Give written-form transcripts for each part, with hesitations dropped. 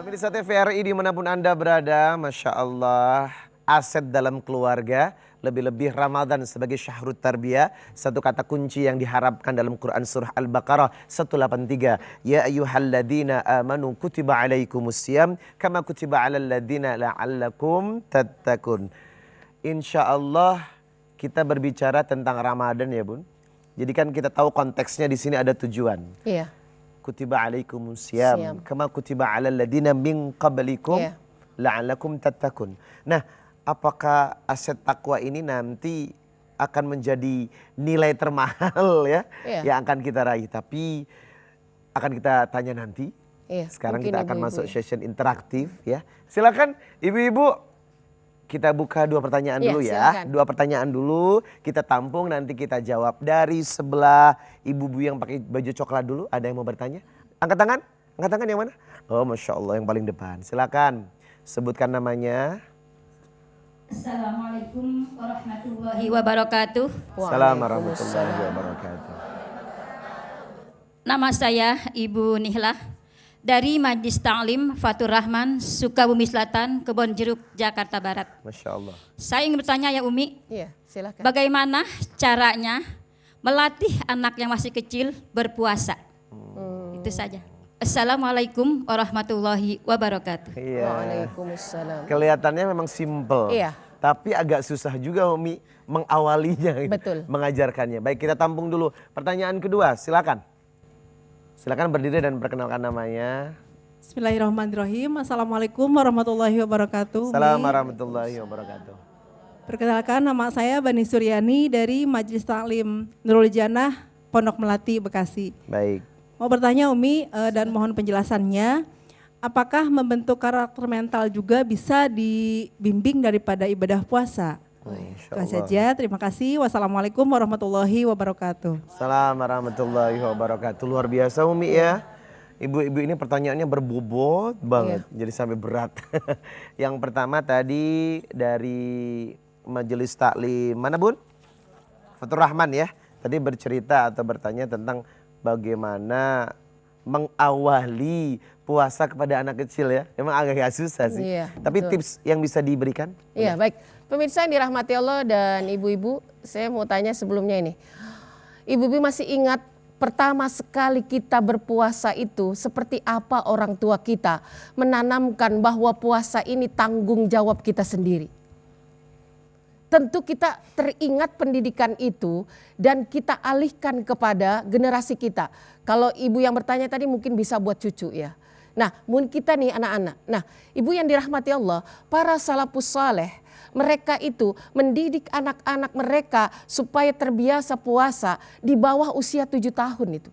Pemirsa TVRI dimanapun Anda berada, Masya Allah, aset dalam keluarga, lebih-lebih Ramadan sebagai syahrut tarbiyah, satu kata kunci yang diharapkan dalam Quran surah Al-Baqarah 183. Ya ayyuhalladzina amanu kutiba alaikumusiyam kama kutiba alal ladzina la'allakum tattaqun. Insya Allah kita berbicara tentang Ramadan ya Bun. Jadi kan kita tahu konteksnya di sini ada tujuan. Iya. Kutiba alaikumusiyam kama kutiba alal ladzina min qablikum la'allakum tattaqun. Nah, apakah aset takwa ini nanti akan menjadi nilai termahal ya yang akan kita raih, tapi akan kita tanya nanti. Sekarang kita akan masuk session interaktif ya. Silakan ibu-ibu. Kita buka dua pertanyaan dulu ya. Silakan. Dua pertanyaan dulu, kita tampung nanti kita jawab. Dari sebelah ibu-ibu yang pakai baju coklat dulu, ada yang mau bertanya? Angkat tangan? Angkat tangan yang mana? Oh Masya Allah yang paling depan. Silakan sebutkan namanya. Assalamualaikum warahmatullahi wabarakatuh. Assalamualaikum warahmatullahi wabarakatuh. Nama saya Ibu Nihlah dari Majlis Ta'lim Fatur Rahman, Sukabumi Selatan, Kebon Jeruk, Jakarta Barat. Masya Allah. Saya ingin bertanya ya Umi, silakan. Bagaimana caranya melatih anak yang masih kecil berpuasa? Itu saja. Assalamualaikum warahmatullahi wabarakatuh. Waalaikumsalam. Kelihatannya memang simple, tapi agak susah juga Umi mengawalinya, betul, mengajarkannya. Baik, kita tampung dulu. Pertanyaan kedua, silakan. Silakan berdiri dan perkenalkan namanya. Bismillahirrahmanirrahim. Assalamualaikum warahmatullahi wabarakatuh. Assalamualaikum warahmatullahi wabarakatuh. Perkenalkan, nama saya Bani Suryani dari Majlis Ta'lim Nurul Janah, Pondok Melati, Bekasi. Baik. Mau bertanya Umi dan mohon penjelasannya, apakah membentuk karakter mental juga bisa dibimbing daripada ibadah puasa? Itu saja, terima kasih. Wassalamualaikum warahmatullahi wabarakatuh. Assalamualaikum warahmatullahi wabarakatuh. Luar biasa Umi ya. Ibu-ibu ini pertanyaannya berbobot banget, jadi sampai berat. Yang pertama tadi dari Majelis Taklim mana Bun? Fatur Rahman ya. Tadi bercerita atau bertanya tentang bagaimana mengawali puasa kepada anak kecil ya. Emang agak susah sih. Tapi betul, tips yang bisa diberikan? Iya, baik. Pemirsa yang dirahmati Allah dan ibu-ibu, saya mau tanya sebelumnya ini. Ibu-ibu masih ingat pertama sekali kita berpuasa itu seperti apa orang tua kita menanamkan bahwa puasa ini tanggung jawab kita sendiri? Tentu kita teringat pendidikan itu dan kita alihkan kepada generasi kita. Kalau ibu yang bertanya tadi mungkin bisa buat cucu ya. Nah, mungkin kita nih anak-anak. Nah, ibu yang dirahmati Allah, para salafus saleh, mereka itu mendidik anak-anak mereka supaya terbiasa puasa di bawah usia 7 tahun itu.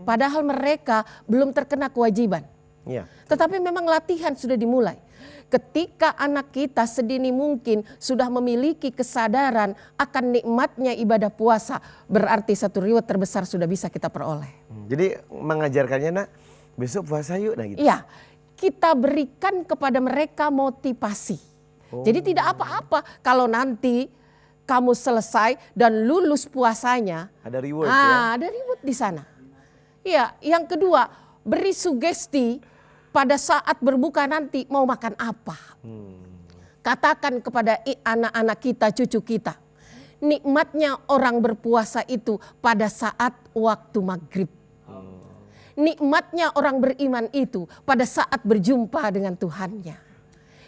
Padahal mereka belum terkena kewajiban. Tetapi memang latihan sudah dimulai. Ketika anak kita sedini mungkin sudah memiliki kesadaran akan nikmatnya ibadah puasa, berarti satu reward terbesar sudah bisa kita peroleh. Jadi mengajarkannya nak, besok puasa yuk nah gitu. Iya, kita berikan kepada mereka motivasi. Jadi tidak apa-apa kalau nanti kamu selesai dan lulus puasanya. Ada reward ya? Ada reward di sana. Iya, yang kedua beri sugesti pada saat berbuka nanti mau makan apa. Katakan kepada anak-anak kita, cucu kita. Nikmatnya orang berpuasa itu pada saat waktu maghrib. Nikmatnya orang beriman itu pada saat berjumpa dengan Tuhannya.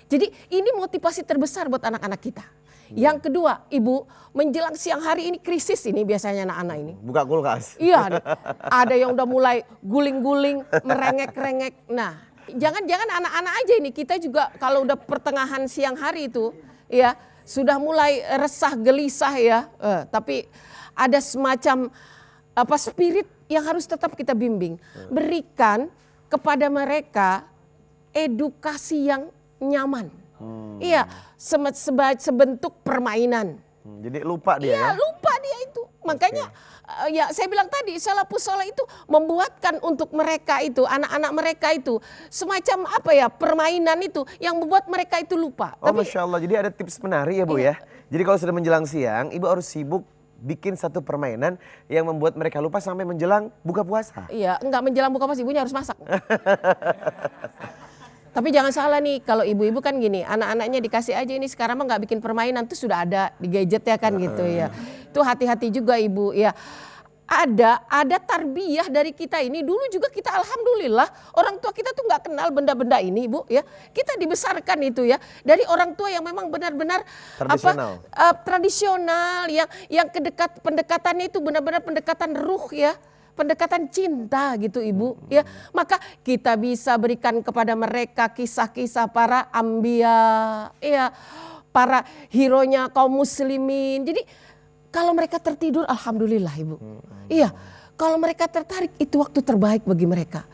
Jadi ini motivasi terbesar buat anak-anak kita. Yang kedua, ibu, menjelang siang hari ini krisis ini biasanya anak-anak ini. Buka kulkas. Iya, ada yang udah mulai guling-guling, merengek-rengek. Nah, jangan-jangan anak-anak aja ini, kita juga kalau udah pertengahan siang hari itu, ya sudah mulai resah gelisah ya. Tapi ada semacam spirit yang harus tetap kita bimbing. Berikan kepada mereka edukasi yang nyaman. Iya, sebentuk permainan. Jadi lupa dia ya? Lupa dia itu. Makanya ya saya bilang tadi, salafus saleh itu membuatkan untuk mereka itu, anak-anak mereka itu semacam permainan itu yang membuat mereka itu lupa. Masya Allah, jadi ada tips menarik ya Bu ya. Jadi kalau sudah menjelang siang, ibu harus sibuk bikin satu permainan yang membuat mereka lupa sampai menjelang buka puasa. Iya, enggak menjelang buka puasa, ibunya harus masak. Tapi jangan salah nih, kalau ibu-ibu kan gini, anak-anaknya dikasih aja ini sekarang mah nggak bikin permainan tuh sudah ada di gadget ya kan gitu ya. Itu hati-hati juga ibu ya. Ada tarbiyah dari kita ini. Dulu juga kita alhamdulillah orang tua kita tuh nggak kenal benda-benda ini ibu ya. Kita dibesarkan itu ya dari orang tua yang memang benar-benar tradisional yang pendekatannya itu benar-benar pendekatan ruh ya. Pendekatan cinta gitu ibu ya, maka kita bisa berikan kepada mereka kisah-kisah para ambia ya, para hero-nya kaum muslimin. Jadi kalau mereka tertidur alhamdulillah ibu, iya. Kalau mereka tertarik itu waktu terbaik bagi mereka.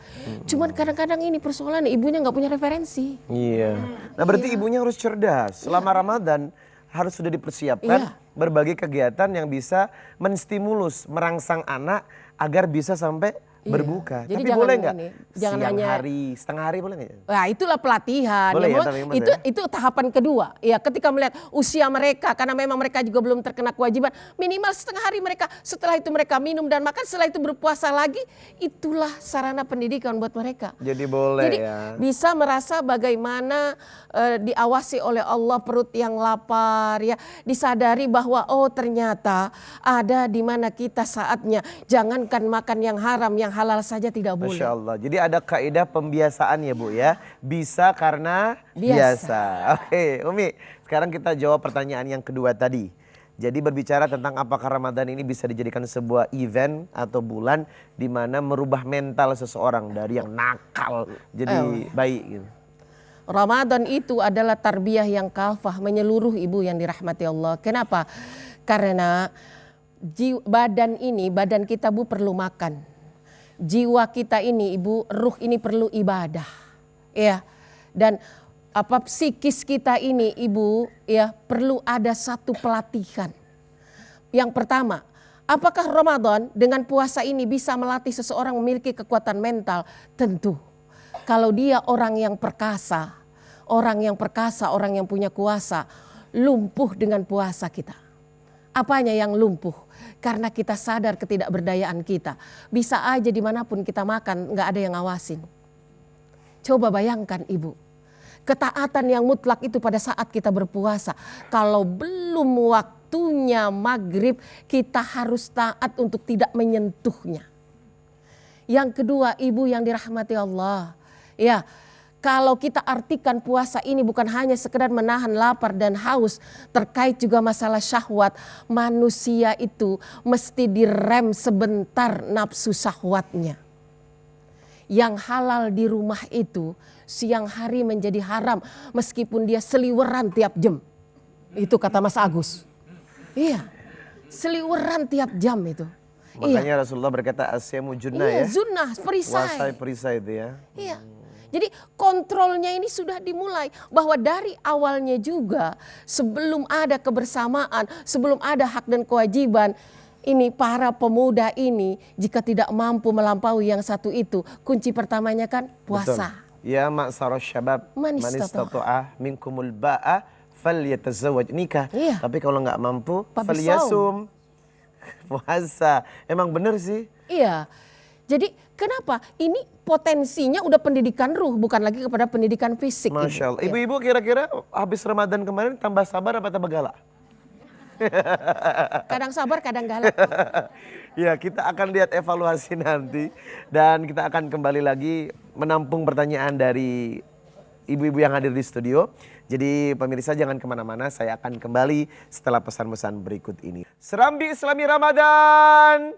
Cuman kadang-kadang ini persoalan ibunya nggak punya referensi. Iya. Nah berarti ibunya harus cerdas. Selama Ramadan harus sudah dipersiapkan berbagai kegiatan yang bisa menstimulus, merangsang anak agar bisa sampai berbuka. Jadi tapi boleh nggak jangan siang hanya hari, setengah hari boleh nggak? Nah itulah pelatihan. Boleh ya, itu tahapan kedua. Ya ketika melihat usia mereka, karena memang mereka juga belum terkena kewajiban, minimal setengah hari mereka. Setelah itu mereka minum dan makan, setelah itu berpuasa lagi. Itulah sarana pendidikan buat mereka. Jadi boleh. Jadi bisa merasa bagaimana diawasi oleh Allah perut yang lapar ya, disadari bahwa oh ternyata ada di mana kita saatnya. Jangankan makan yang haram, yang halal saja tidak boleh. Masya Allah. Jadi ada kaidah pembiasaan ya Bu ya. Bisa karena biasa. Oke Umi, sekarang kita jawab pertanyaan yang kedua tadi. Jadi berbicara tentang apakah Ramadan ini bisa dijadikan sebuah event atau bulan di mana merubah mental seseorang dari yang nakal jadi baik gitu. Ramadan itu adalah tarbiyah yang kafah menyeluruh ibu yang dirahmati Allah. Kenapa? Karena badan kita Bu perlu makan. Jiwa kita ini ibu, ruh ini perlu ibadah. Ya. Dan psikis kita ini ibu ya perlu ada satu pelatihan. Yang pertama, apakah Ramadan dengan puasa ini bisa melatih seseorang memiliki kekuatan mental? Tentu. Kalau dia orang yang perkasa, orang yang punya kuasa, lumpuh dengan puasa kita. Apanya yang lumpuh? Karena kita sadar ketidakberdayaan kita. Bisa aja dimanapun kita makan gak ada yang ngawasin. Coba bayangkan ibu. Ketaatan yang mutlak itu pada saat kita berpuasa. Kalau belum waktunya maghrib kita harus taat untuk tidak menyentuhnya. Yang kedua ibu yang dirahmati Allah. Ya. Kalau kita artikan puasa ini bukan hanya sekedar menahan lapar dan haus, terkait juga masalah syahwat, manusia itu mesti direm sebentar nafsu syahwatnya. Yang halal di rumah itu siang hari menjadi haram meskipun dia seliweran tiap jam. Itu kata Mas Agus. Iya, seliweran tiap jam itu. Makanya Rasulullah berkata asyamu junnah ya. Iya, junnah, perisai. Puasa perisai itu ya. Iya. Jadi kontrolnya ini sudah dimulai bahwa dari awalnya juga sebelum ada kebersamaan, sebelum ada hak dan kewajiban, ini para pemuda ini jika tidak mampu melampaui yang satu itu, kunci pertamanya kan puasa. Betul. Ya ma'syaral syabab man istata'a minkumul ba'a falyatazawwaj, nikah. Iya. Tapi kalau nggak mampu falyasum. Puasa. Emang bener sih? Iya. Jadi kenapa? Ini potensinya udah pendidikan ruh, bukan lagi kepada pendidikan fisik. Masya Allah. Ibu-ibu kira-kira habis Ramadan kemarin tambah sabar apa tambah galak? Kadang sabar, kadang galak. Ya kita akan lihat evaluasi nanti. Dan kita akan kembali lagi menampung pertanyaan dari ibu-ibu yang hadir di studio. Jadi pemirsa jangan kemana-mana, saya akan kembali setelah pesan-pesan berikut ini. Serambi Islami Ramadan.